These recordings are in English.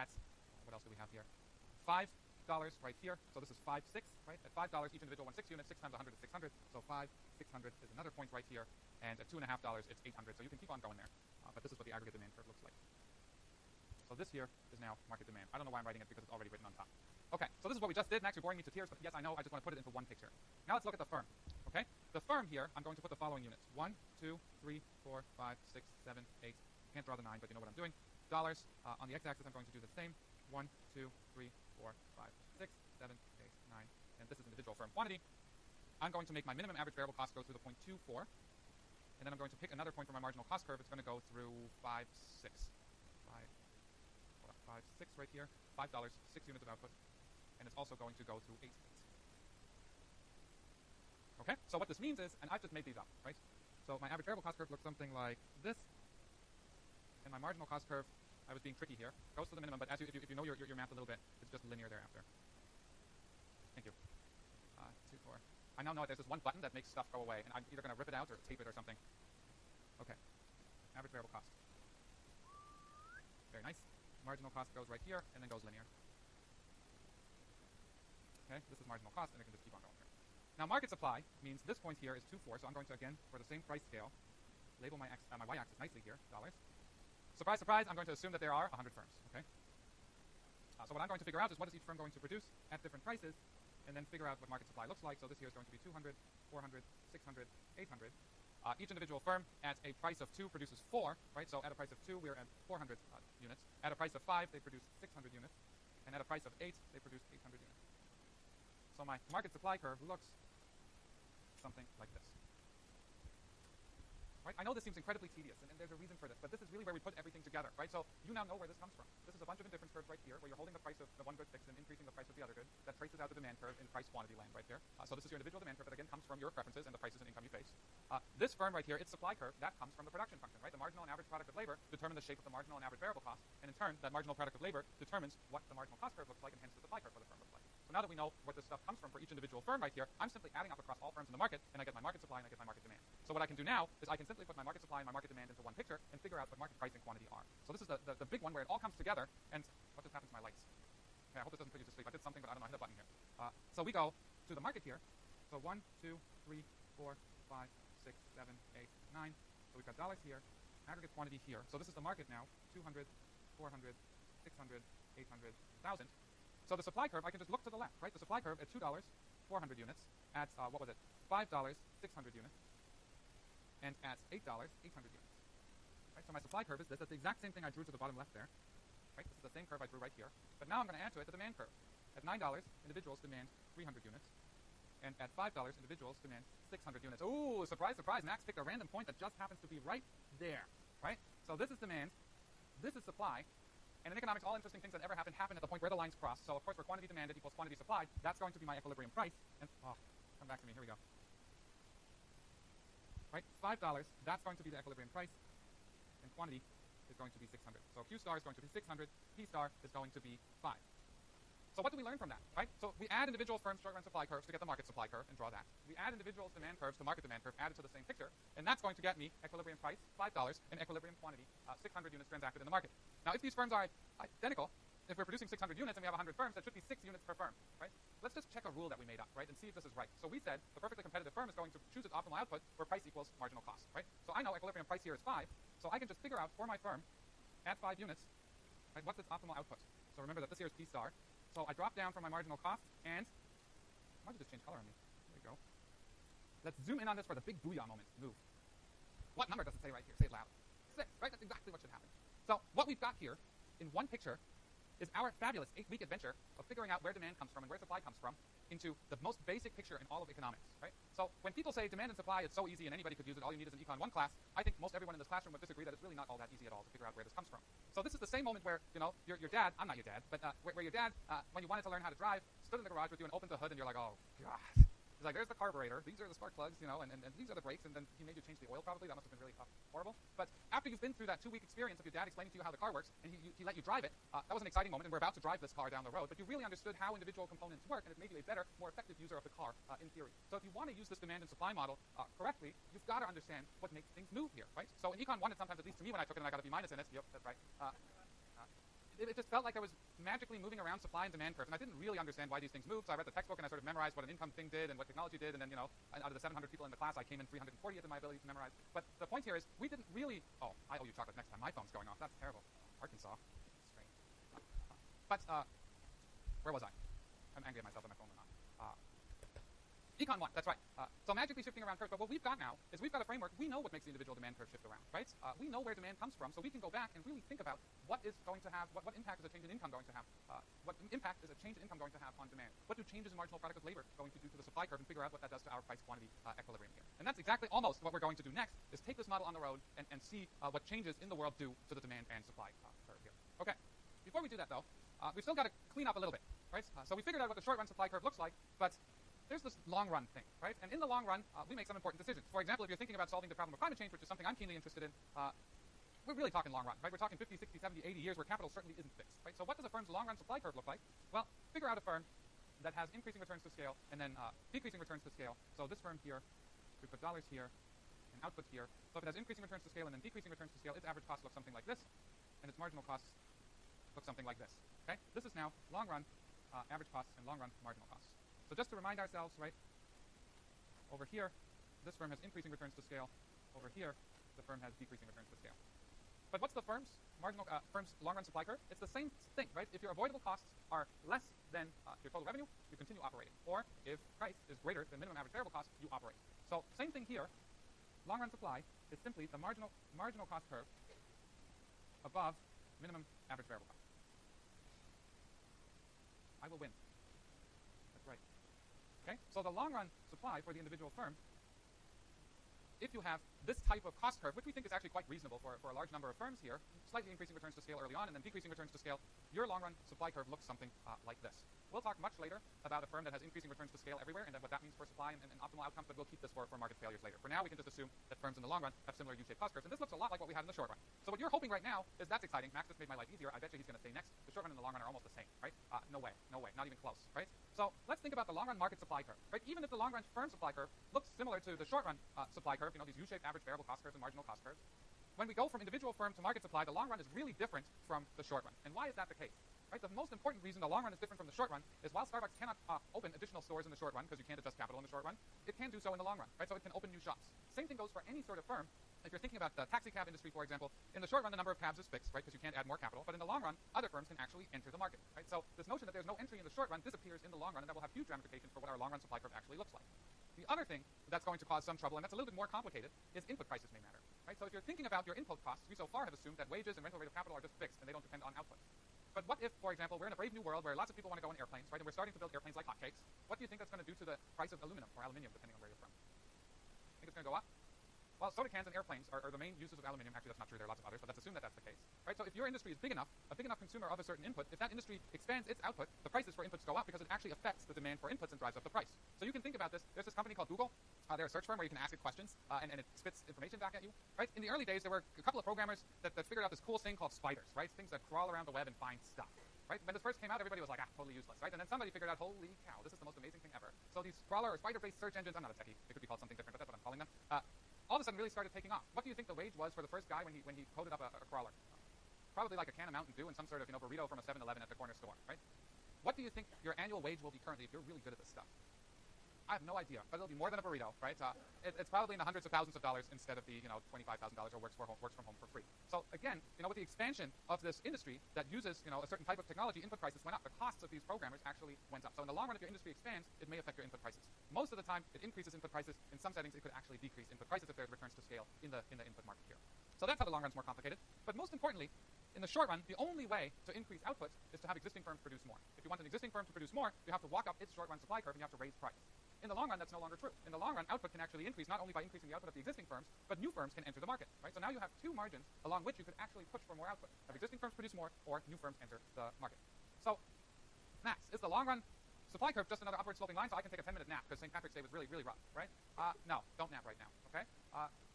at, what else do we have here? $5 right here. So this is 5, 6, right? At $5, each individual wants 6 units. 6 times 100 is 600. So 5, 600 is another point right here. And at $2.50, it's 800. So you can keep on going there. But this is what the aggregate demand curve looks like. So this here is now market demand. I don't know why I'm writing it because it's already written on top. Okay, so this is what we just did. Max, you're boring me to tears, but yes, I know. I just want to put it into one picture. Now let's look at the firm. Okay, the firm here, I'm going to put the following units: 1, 2, 3, 4, 5, 6, 7, 8. Can't draw the 9, but you know what I'm doing. Dollars. On the x-axis, I'm going to do the same. 1, 2, 3, 4, 5, 6, 7, 8, 9. And this is individual firm quantity. I'm going to make my minimum average variable cost go through the point 2,4. And then I'm going to pick another point for my marginal cost curve. It's going to go through 5, 6. 5, 6 right here. $5, 6 units of output. And it's also going to go through 8 units. Okay, so what this means is, and I've just made these up, right? So my average variable cost curve looks something like this. And my marginal cost curve, I was being tricky here, goes to the minimum, but as if you know your math a little bit, it's just linear thereafter. Thank you. 2, 4. I now know there's this one button that makes stuff go away, and I'm either going to rip it out or tape it or something. Okay. Average variable cost. Very nice. Marginal cost goes right here, and then goes linear. Okay, this is marginal cost, and it can just keep on going here. Now market supply means this point here is 2,4, so I'm going to, again, for the same price scale, label my y-axis nicely here, dollars. Surprise, surprise, I'm going to assume that there are 100 firms, okay? So what I'm going to figure out is what is each firm going to produce at different prices, and then figure out what market supply looks like. So this here is going to be 200, 400, 600, 800. Each individual firm at a price of 2 produces 4, right? So at a price of 2, we're at 400 units. At a price of 5, they produce 600 units. And at a price of 8, they produce 800 units. So my market supply curve looks something like this. Right? I know this seems incredibly tedious, and there's a reason for this, but this is really where we put everything together, right? So you now know where this comes from. This is a bunch of indifference curves right here, where you're holding the price of the one good fixed and increasing the price of the other good. That traces out the demand curve in price quantity land right there. So this is your individual demand curve that again comes from your preferences and the prices and income you face. This firm right here, its supply curve, that comes from the production function, right? The marginal and average product of labor determine the shape of the marginal and average variable cost, and in turn, that marginal product of labor determines what the marginal cost curve looks like, and hence the supply curve for the firm looks like. So now that we know what this stuff comes from for each individual firm right here, I'm simply adding up across all firms in the market, and I get my market supply and I get my market demand. So what I can do now is I can simply put my market supply and my market demand into one picture and figure out what market price and quantity are. So this is the big one where it all comes together, and what just happened to my lights? Okay, I hope this doesn't put you to sleep. I did something, but I don't know. I hit a button here. So we go to the market here. So 1, 2, 3, 4, 5, 6, 7, 8, 9. So we've got dollars here, aggregate quantity here. So this is the market now, 200, 400, 600, 800, 1,000. So the supply curve, I can just look to the left, right? The supply curve at $2, 400 units. At, what was it? $5, 600 units. And at $8, 800 units. Right? So my supply curve is this. That's the exact same thing I drew to the bottom left there. Right? This is the same curve I drew right here. But now I'm going to add to it the demand curve. At $9, individuals demand 300 units. And at $5, individuals demand 600 units. Ooh, surprise, surprise. Max picked a random point that just happens to be right there. Right? So this is demand. This is supply. And in economics, all interesting things that ever happen at the point where the lines cross. So of course, where quantity demanded equals quantity supplied, that's going to be my equilibrium price. And come back to me. Here we go. Right? $5, that's going to be the equilibrium price. And quantity is going to be 600. So Q star is going to be 600. P star is going to be 5. So what do we learn from that, right? So we add individual firms' short-run supply curves to get the market supply curve and draw that. We add individuals' demand curves to market demand curve added to the same picture, and that's going to get me equilibrium price, $5, and equilibrium quantity, 600 units transacted in the market. Now, if these firms are identical, if we're producing 600 units and we have 100 firms, that should be 6 units per firm, right? Let's just check a rule that we made up, right, and see if this is right. So we said the perfectly competitive firm is going to choose its optimal output where price equals marginal cost, right? So I know equilibrium price here is 5, so I can just figure out for my firm at 5 units, right, what's its optimal output. So remember that this here is P star. So I drop down from my marginal cost, and why did this change color on me? There we go. Let's zoom in on this for the big booyah moment. Move. What number does it say right here? Say it loud. 6, right? That's exactly what should happen. So what we've got here in one picture is our fabulous 8-week adventure of figuring out where demand comes from and where supply comes from into the most basic picture in all of economics, right? So when people say demand and supply is so easy and anybody could use it, all you need is an Econ 1 class, I think most everyone in this classroom would disagree that it's really not all that easy at all to figure out where this comes from. So this is the same moment where, you know, your dad, I'm not your dad, but where your dad, when you wanted to learn how to drive, stood in the garage with you and opened the hood and you're like, oh, God. He's like, there's the carburetor, these are the spark plugs, you know, and these are the brakes, and then he made you change the oil probably. That must have been really horrible. But after you've been through that 2-week experience of your dad explaining to you how the car works, and he let you drive it, that was an exciting moment, and we're about to drive this car down the road, but you really understood how individual components work, and it made you a better, more effective user of the car in theory. So if you want to use this demand and supply model correctly, you've got to understand what makes things move here, right? So in Econ 1, it's sometimes, at least to me when I took it and I got a B- in it, yep, that's right. it just felt like I was magically moving around supply and demand curves, and I didn't really understand why these things moved. So I read the textbook and I sort of memorized what an income thing did and what technology did, and then, out of the 700 people in the class, I came in 340th in my ability to memorize. But the point here is we didn't really. Oh, I owe you chocolate next time. My phone's going off. That's terrible. Arkansas. Strange. But where was I? I'm angry at myself that my phone went off. Econ 1, that's right. So magically shifting around curves, but what we've got now is we've got a framework. We know what makes the individual demand curve shift around, right? We know where demand comes from, so we can go back and really think about what is going to have, what impact is a change in income going to have, what impact is a change in income going to have on demand, what do changes in marginal product of labor going to do to the supply curve, and figure out what that does to our price quantity equilibrium here. And that's exactly almost what we're going to do next, is take this model on the road and see what changes in the world do to the demand and supply curve here. Okay, before we do that though, we've still got to clean up a little bit, right? So we figured out what the short run supply curve looks like, but there's this long run thing, right? And in the long run, we make some important decisions. For example, if you're thinking about solving the problem of climate change, which is something I'm keenly interested in, we're really talking long run, right? We're talking 50, 60, 70, 80 years where capital certainly isn't fixed, right? So what does a firm's long run supply curve look like? Well, figure out a firm that has increasing returns to scale and then decreasing returns to scale. So this firm here, we put dollars here and output here. So if it has increasing returns to scale and then decreasing returns to scale, its average cost looks something like this, and its marginal costs look something like this, okay? This is now long run average costs and long run marginal costs. So just to remind ourselves, right, over here, this firm has increasing returns to scale. Over here, the firm has decreasing returns to scale. But what's the firm's long-run supply curve? It's the same thing, right? If your avoidable costs are less than your total revenue, you continue operating. Or if price is greater than minimum average variable cost, you operate. So same thing here. Long-run supply is simply the marginal cost curve above minimum average variable cost. I will win. That's right. Okay, so the long-run supply for the individual firm, if you have this type of cost curve, which we think is actually quite reasonable for a large number of firms here, slightly increasing returns to scale early on and then decreasing returns to scale, your long-run supply curve looks something like this. We'll talk much later about a firm that has increasing returns to scale everywhere and then what that means for supply and optimal outcomes, but we'll keep this for market failures later. For now, we can just assume that firms in the long run have similar U-shaped cost curves, and this looks a lot like what we had in the short run. So what you're hoping right now is that's exciting. Max just made my life easier. I bet you he's going to say next. The short run and the long run are almost the same, right? No way, not even close, right? So let's think about the long-run market supply curve, right? Even if the long-run firm supply curve looks similar to the short-run supply curve, these U-shaped average variable cost curves and marginal cost curves, when we go from individual firm to market supply, the long run is really different from the short run. And why is that the case? Right? The most important reason the long run is different from the short run is while Starbucks cannot open additional stores in the short run because you can't adjust capital in the short run, it can do so in the long run, right? So it can open new shops. Same thing goes for any sort of firm. If you're thinking about the taxi cab industry, for example, in the short run, the number of cabs is fixed, right? Because you can't add more capital. But in the long run, other firms can actually enter the market, right? So this notion that there's no entry in the short run disappears in the long run, and that will have huge ramifications for what our long run supply curve actually looks like. The other thing that's going to cause some trouble, and that's a little bit more complicated, is input prices may matter, right? So if you're thinking about your input costs, we so far have assumed that wages and rental rate of capital are just fixed and they don't depend on output. But what if, for example, we're in a brave new world where lots of people want to go on airplanes, right? And we're starting to build airplanes like hotcakes. What do you think that's going to do to the price of aluminum or aluminium, depending on where you're from? Think it's going to go up? Well, soda cans and airplanes are the main uses of aluminum. Actually, that's not true. There are lots of others, but let's assume that that's the case, right? So if your industry is big enough, a big enough consumer of a certain input, if that industry expands its output, the prices for inputs go up because it actually affects the demand for inputs and drives up the price. So you can think about this. There's this company called Google. They're a search firm where you can ask it questions, and it spits information back at you, right? In the early days, there were a couple of programmers that figured out this cool thing called spiders, right? Things that crawl around the web and find stuff. Right? When this first came out, everybody was like, totally useless, right? And then somebody figured out, holy cow, this is the most amazing thing ever. So these crawler or spider-based search engines, I'm not a techie, they could be called something different, but that's what I'm calling them, all of a sudden really started taking off. What do you think the wage was for the first guy when he coded up a crawler? Probably like a can of Mountain Dew and some sort of burrito from a 7-Eleven at the corner store, right? What do you think your annual wage will be currently if you're really good at this stuff? I have no idea, but it'll be more than a burrito, right? It's probably in the hundreds of thousands of dollars instead of the $25,000 or works from home for free. So again, with the expansion of this industry that uses a certain type of technology, input prices went up. The costs of these programmers actually went up. So in the long run, if your industry expands, it may affect your input prices. Most of the time, it increases input prices. In some settings, it could actually decrease input prices if there's returns to scale in the input market here. So that's how the long run's more complicated. But most importantly, in the short run, the only way to increase output is to have existing firms produce more. If you want an existing firm to produce more, you have to walk up its short run supply curve and you have to raise price. In the long run, that's no longer true. In the long run, output can actually increase not only by increasing the output of the existing firms, but new firms can enter the market, right? So now you have two margins along which you could actually push for more output. Have existing firms produce more, or new firms enter the market. So, Max, is the long run supply curve just another upward sloping line so I can take a 10-minute nap because St. Patrick's Day was really, really rough, right? No, don't nap right now, okay?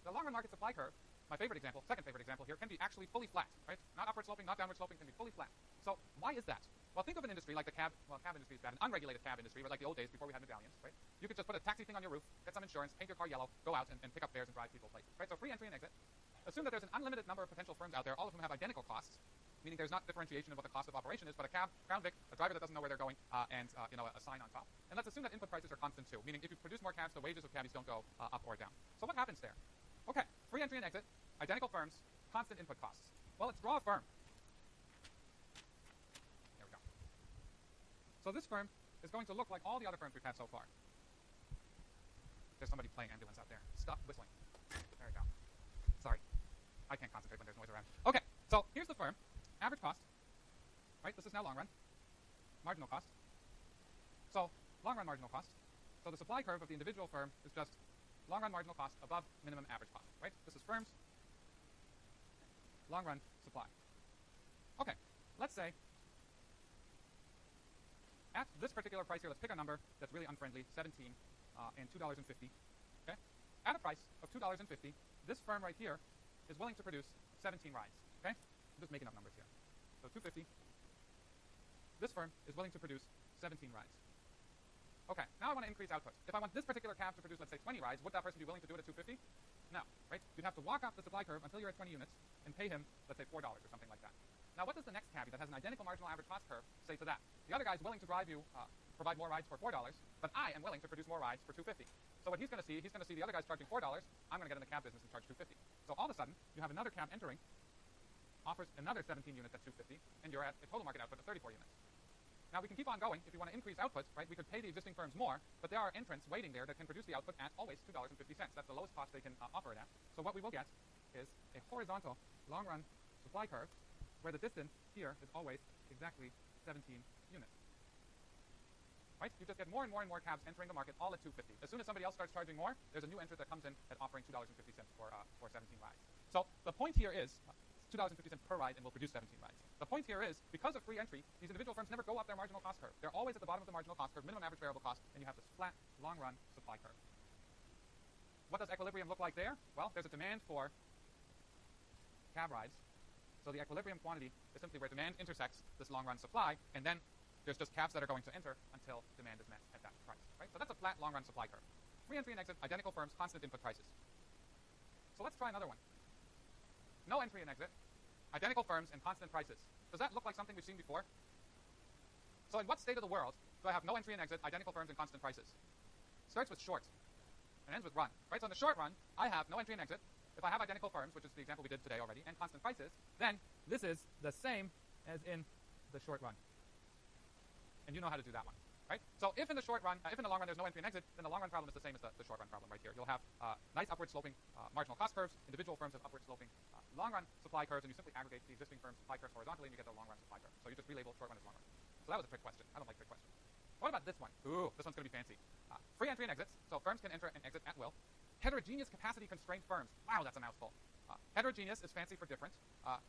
The long run market supply curve, my second favorite example here, can be actually fully flat, right? Not upward sloping, not downward sloping, can be fully flat. So why is that? Well, think of an industry like the cab industry is bad, an unregulated cab industry, like the old days before we had medallions, right? You could just put a taxi thing on your roof, get some insurance, paint your car yellow, go out and pick up fares and drive people places, right? So free entry and exit. Assume that there's an unlimited number of potential firms out there, all of whom have identical costs. meaning there's not differentiation in what the cost of operation is, but a cab, Crown Vic, a driver that doesn't know where they're going, and a sign on top. And let's assume that input prices are constant too, meaning if you produce more cabs, the wages of cabbies don't go up or down. So what happens there? Okay, free entry and exit, identical firms, constant input costs. Well, let's draw a firm. There we go. So this firm is going to look like all the other firms we've had so far. There's somebody playing ambulance out there. Stop whistling. There we go. Sorry. I can't concentrate when there's noise around. Okay, so here's the firm. Average cost. Right, this is now long run. Marginal cost. So, long run marginal cost. So the supply curve of the individual firm is just long run marginal cost above minimum average cost. Right? This is firms. Long run supply. Okay, let's say at this particular price here, let's pick a number that's really unfriendly, 17 and $2.50. Okay? At a price of $2.50, this firm right here is willing to produce 17 rides. Okay? I'm just making up numbers here. So 250. This firm is willing to produce 17 rides. Okay, now I want to increase output. If I want this particular cab to produce, let's say, 20 rides, would that person be willing to do it at 250? No, right? You'd have to walk up the supply curve until you're at 20 units and pay him, let's say, $4 or something like that. Now, what does the next cabbie that has an identical marginal average cost curve say to that? The other guy's willing to drive you, provide more rides for $4, but I am willing to produce more rides for $2.50. So what he's going to see the other guy's charging $4. I'm going to get in the cab business and charge $2.50. So all of a sudden, you have another cab entering, offers another 17 units at $2.50, and you're at a total market output of 34 units. Now, we can keep on going. If you want to increase output, right, we could pay the existing firms more, but there are entrants waiting there that can produce the output at always $2.50. That's the lowest cost they can offer it at. So what we will get is a horizontal long-run supply curve where the distance here is always exactly 17 units. Right? You just get more and more and more cabs entering the market, all at $2.50. As soon as somebody else starts charging more, there's a new entrant that comes in at offering $2.50 for 17 rides. So the point here is $2.50 per ride and will produce 17 rides. The point here is, because of free entry, these individual firms never go up their marginal cost curve. They're always at the bottom of the marginal cost curve, minimum average variable cost, and you have this flat, long-run supply curve. What does equilibrium look like there? Well, there's a demand for cab rides. So the equilibrium quantity is simply where demand intersects this long-run supply, and then there's just cabs that are going to enter until demand is met at that price. Right? So that's a flat, long-run supply curve. Free entry and exit, identical firms, constant input prices. So let's try another one. No entry and exit, identical firms, and constant prices. Does that look like something we've seen before? So in what state of the world do I have no entry and exit, identical firms, and constant prices? Starts with short and ends with run. Right? So in the short run, I have no entry and exit. If I have identical firms, which is the example we did today already, and constant prices, then this is the same as in the short run. And you know how to do that one. Right? So if in the short run, if in the long run there's no entry and exit, then the long run problem is the same as the short run problem right here. You'll have nice upward sloping marginal cost curves. Individual firms have upward sloping long run supply curves, and you simply aggregate the existing firms' supply curves horizontally, and you get the long run supply curve. So you just relabel short run as long run. So that was a trick question. I don't like trick questions. What about this one? Ooh, this one's going to be fancy. Free entry and exits, so firms can enter and exit at will. Heterogeneous capacity constrained firms. Wow, that's a mouthful. Heterogeneous is fancy for different.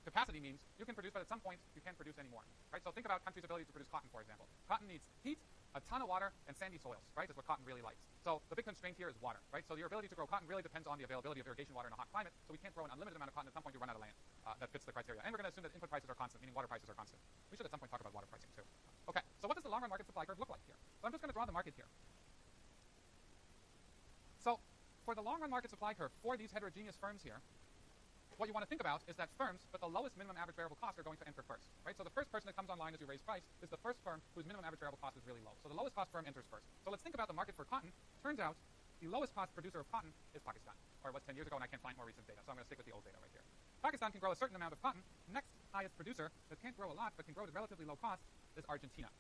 Capacity means you can produce, but at some point you can't produce anymore. Right? So think about countries' ability to produce cotton, for example. Cotton needs heat, a ton of water, and sandy soils, right? Is what cotton really likes. So the big constraint here is water, right? So your ability to grow cotton really depends on the availability of irrigation water in a hot climate. So we can't grow an unlimited amount of cotton. At some point you run out of land that fits the criteria. And we're going to assume that input prices are constant, meaning water prices are constant. We should at some point talk about water pricing too. Okay, so what does the long run market supply curve look like here? So I'm just going to draw the market here. So for the long run market supply curve for these heterogeneous firms here, what you want to think about is that firms with the lowest minimum average variable cost are going to enter first, right? So the first person that comes online as you raise price is the first firm whose minimum average variable cost is really low. So the lowest cost firm enters first. So let's think about the market for cotton. Turns out the lowest cost producer of cotton is Pakistan, or it was 10 years ago, and I can't find more recent data, so I'm going to stick with the old data right here. Pakistan can grow a certain amount of cotton. Next highest producer that can't grow a lot but can grow at a relatively low cost is Argentina.